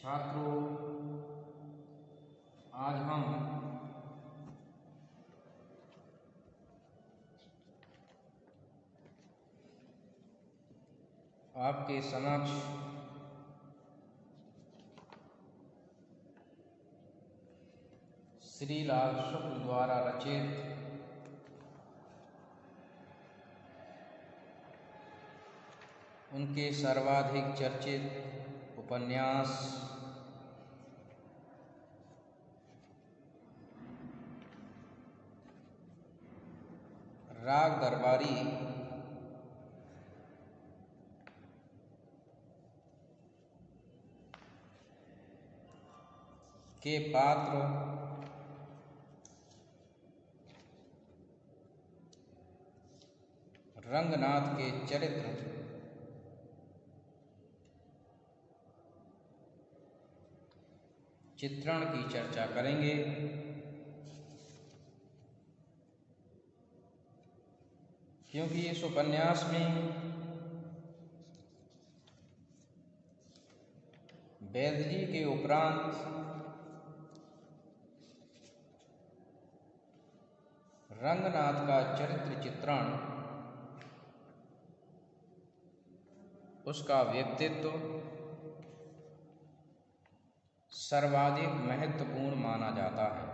छात्रों, आज हम आपके समक्ष श्रीलाल शुक्ल द्वारा रचित उनके सर्वाधिक चर्चित उपन्यास राग दरबारी के पात्र रंगनाथ के चरित्र चित्रण की चर्चा करेंगे। क्योंकि इस उपन्यास में वैद जी के उपरांत रंगनाथ का चरित्र चित्रण, उसका व्यक्तित्व सर्वाधिक महत्वपूर्ण माना जाता है।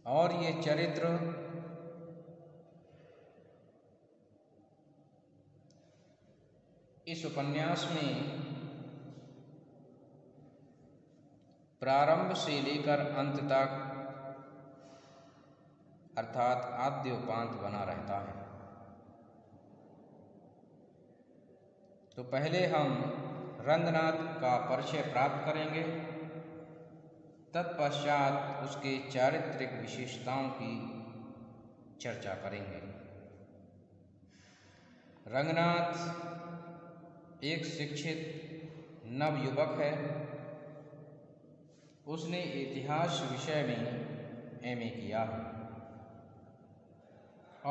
और ये चरित्र इस उपन्यास में प्रारंभ से लेकर अंत तक अर्थात आद्योपांत बना रहता है। तो पहले हम रंगनाथ का परिचय प्राप्त करेंगे, तत्पश्चात उसके चारित्रिक विशेषताओं की चर्चा करेंगे। रंगनाथ एक शिक्षित नवयुवक है। उसने इतिहास विषय में एमए किया है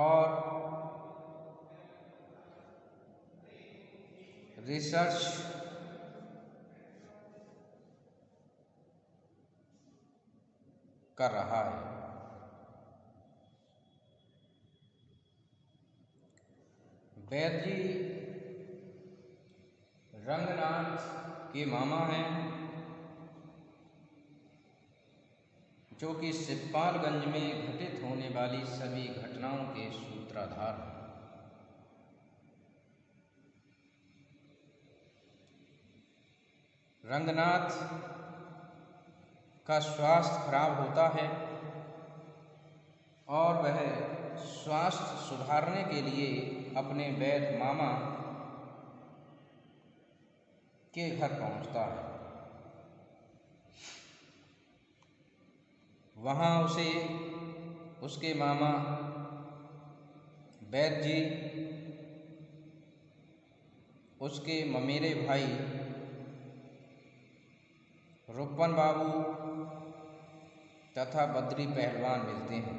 और रिसर्च कर रहा है। वैद जी रंगनाथ के मामा हैं, जो कि सिब्बालगंज में घटित होने वाली सभी घटनाओं के सूत्रधार हैं। रंगनाथ का स्वास्थ्य खराब होता है और वह स्वास्थ्य सुधारने के लिए अपने वैद मामा के घर पहुंचता है। वहां उसे उसके मामा वैद जी, उसके ममेरे भाई रुपन बाबू तथा बद्री पहलवान मिलते हैं।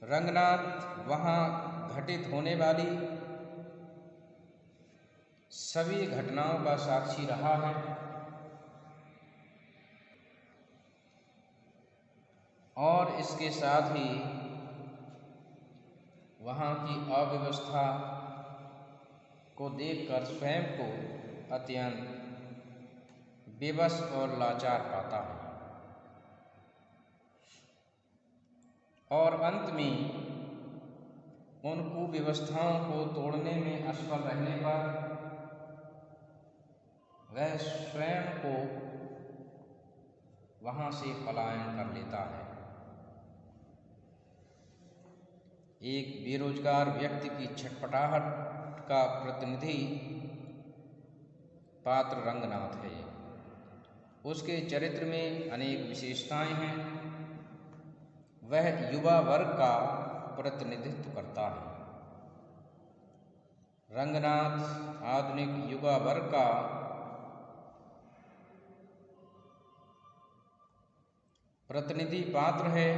रंगनाथ वहां घटित होने वाली सभी घटनाओं का साक्षी रहा है और इसके साथ ही वहां की अव्यवस्था को देखकर स्वयं को अत्यंत बेबस और लाचार पाता है। और अंत में उन कुव्यवस्थाओं को तोड़ने में असफल रहने पर वह स्वयं को वहां से पलायन कर लेता है। एक बेरोजगार व्यक्ति की छटपटाहट का प्रतिनिधि पात्र रंगनाथ है। उसके चरित्र में अनेक विशेषताएं हैं। वह युवा वर्ग का प्रतिनिधित्व करता है। रंगनाथ आधुनिक युवा वर्ग का प्रतिनिधि पात्र है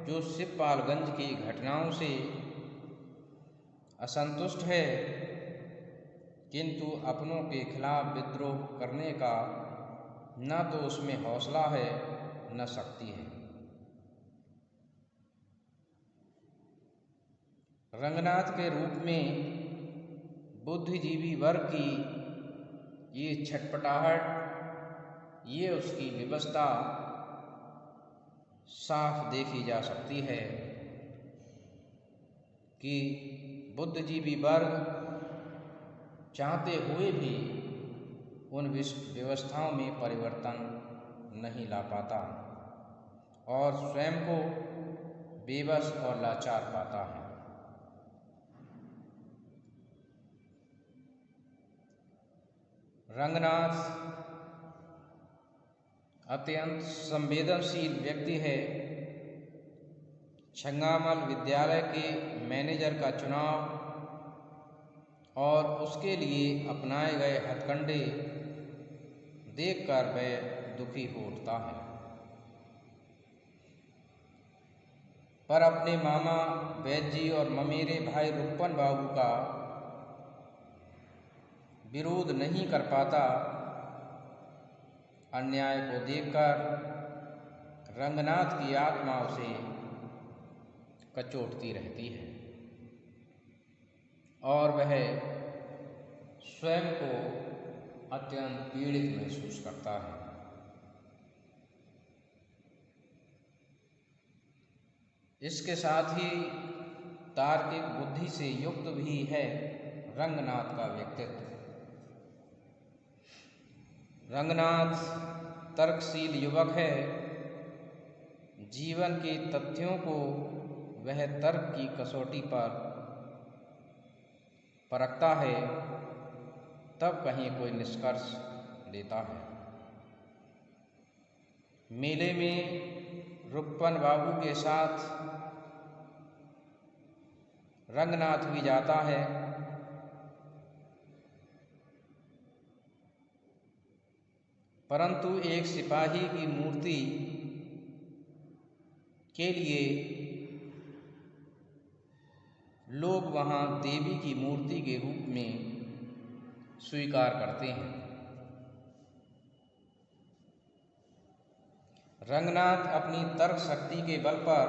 जो शिवपालगंज की घटनाओं से असंतुष्ट है, किंतु अपनों के खिलाफ विद्रोह करने का न तो उसमें हौसला है न शक्ति है। रंगनाथ के रूप में बुद्धिजीवी वर्ग की ये छटपटाहट, ये उसकी विवशता साफ देखी जा सकती है कि बुद्धिजीवी वर्ग चाहते हुए भी उन व्यवस्थाओं में परिवर्तन नहीं ला पाता और स्वयं को बेबस और लाचार पाता है। रंगनाथ अत्यंत संवेदनशील व्यक्ति है। छंगामल विद्यालय के मैनेजर का चुनाव और उसके लिए अपनाए गए हथकंडे देखकर वह दुखी हो उठता है, पर अपने मामा वैद्य जी और ममेरे भाई रुक्पन बाबू का विरोध नहीं कर पाता। अन्याय को देखकर रंगनाथ की आत्मा उसे कचोटती रहती है और वह स्वयं को अत्यंत पीड़ित महसूस करता है। इसके साथ ही तार्किक बुद्धि से युक्त भी है रंगनाथ का व्यक्तित्व। रंगनाथ तर्कशील युवक है। जीवन के तथ्यों को वह तर्क की कसौटी पर परखता है, तब कहीं कोई निष्कर्ष देता है। मेले में रुक्पन बाबू के साथ रंगनाथ भी जाता है। परंतु एक सिपाही की मूर्ति के लिए लोग वहां देवी की मूर्ति के रूप में स्वीकार करते हैं। रंगनाथ अपनी तर्क शक्ति के बल पर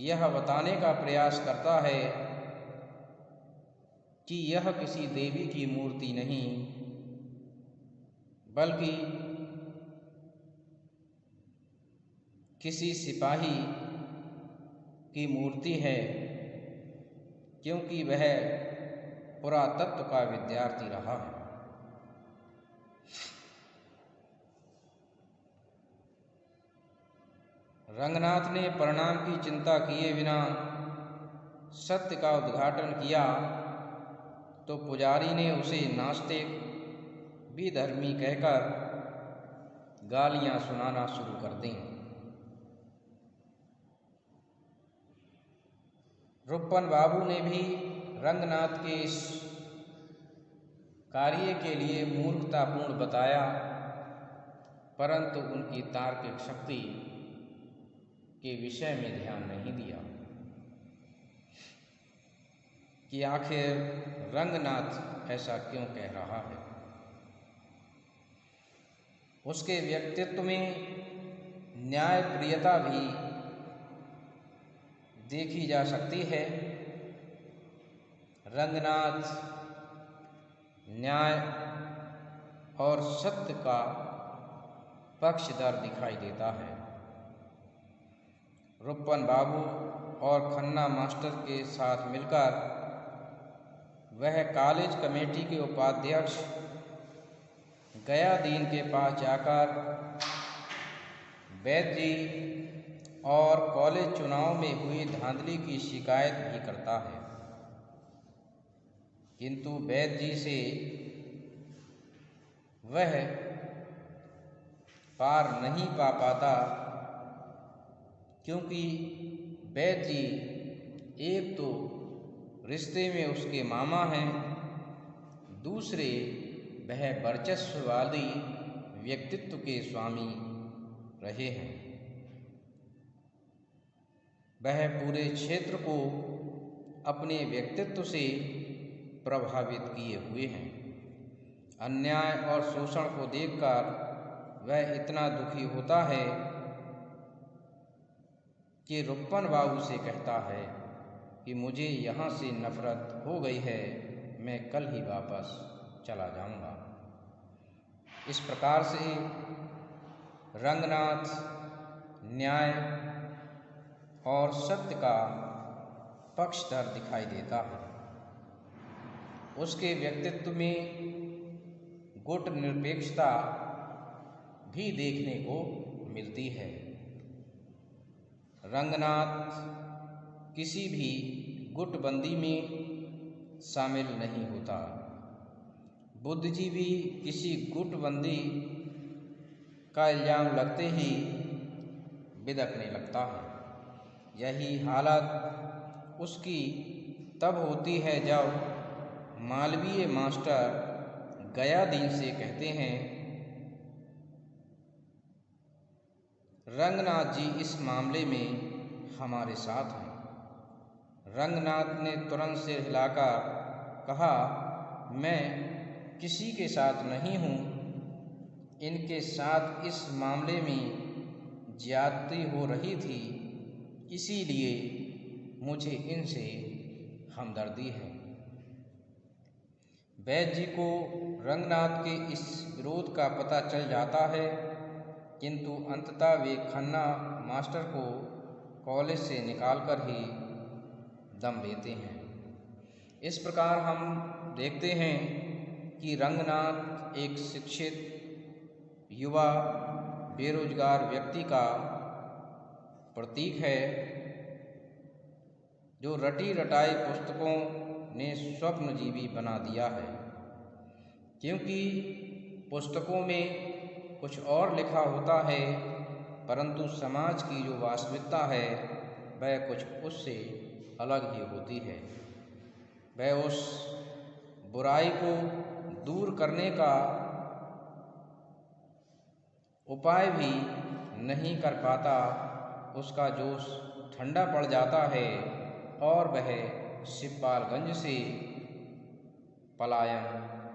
यह बताने का प्रयास करता है कि यह किसी देवी की मूर्ति नहीं, बल्कि किसी सिपाही की मूर्ति है, क्योंकि वह पुरातत्व का विद्यार्थी रहा है। रंगनाथ ने परिणाम की चिंता किए बिना सत्य का उद्घाटन किया तो पुजारी ने उसे नास्तिक, विधर्मी कहकर गालियां सुनाना शुरू कर दी। रुक्पन बाबू ने भी रंगनाथ के इस कार्य के लिए मूर्खतापूर्ण बताया, परंतु उनकी तार्किक शक्ति के विषय में ध्यान नहीं दिया कि आखिर रंगनाथ ऐसा क्यों कह रहा है। उसके व्यक्तित्व में न्यायप्रियता भी देखी जा सकती है। रंगनाथ न्याय और सत्य का पक्षधर दिखाई देता है। रुक्पन बाबू और खन्ना मास्टर के साथ मिलकर वह कॉलेज कमेटी के उपाध्यक्ष गयादीन के पास जाकर वैद्य जी और कॉलेज चुनाव में हुई धांधली की शिकायत भी करता है, किंतु वैद्य जी से वह पार नहीं पा पाता, क्योंकि वैद्य जी एक तो रिश्ते में उसके मामा हैं, दूसरे वह वर्चस्ववादी व्यक्तित्व के स्वामी रहे हैं। वह पूरे क्षेत्र को अपने व्यक्तित्व से प्रभावित किए हुए हैं। अन्याय और शोषण को देखकर वह इतना दुखी होता है कि रुक्मन बाबू से कहता है कि मुझे यहाँ से नफरत हो गई है, मैं कल ही वापस चला जाऊँगा। इस प्रकार से रंगनाथ न्याय और सत्य का पक्षधर दिखाई देता है। उसके व्यक्तित्व में गुट निरपेक्षता भी देखने को मिलती है। रंगनाथ किसी भी गुटबंदी में शामिल नहीं होता। बुद्धिजीवी किसी गुटबंदी का इल्जाम लगते ही बिदकने लगता है। यही हालत उसकी तब होती है जब मालवीय मास्टर गयादीन से कहते हैं, रंगनाथ जी इस मामले में हमारे साथ हैं। रंगनाथ ने तुरंत सिर हिलाकर कहा, मैं किसी के साथ नहीं हूँ। इनके साथ इस मामले में ज्यादती हो रही थी, इसीलिए मुझे इनसे हमदर्दी है। वैद्य जी को रंगनाथ के इस विरोध का पता चल जाता है, किंतु अंततः वे खन्ना मास्टर को कॉलेज से निकालकर ही दम लेते हैं। इस प्रकार हम देखते हैं कि रंगनाथ एक शिक्षित युवा बेरोजगार व्यक्ति का प्रतीक है, जो रटी रटाई पुस्तकों ने स्वप्नजीवी बना दिया है। क्योंकि पुस्तकों में कुछ और लिखा होता है, परंतु समाज की जो वास्तविकता है वह कुछ उससे अलग ही होती है। वह उस बुराई को दूर करने का उपाय भी नहीं कर पाता। उसका जोश ठंडा पड़ जाता है और वह शिवपालगंज से पलायन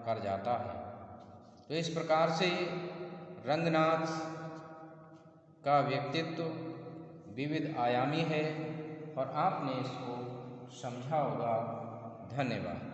कर जाता है। तो इस प्रकार से रंगनाथ का व्यक्तित्व विविध आयामी है और आपने इसको समझा होगा। धन्यवाद।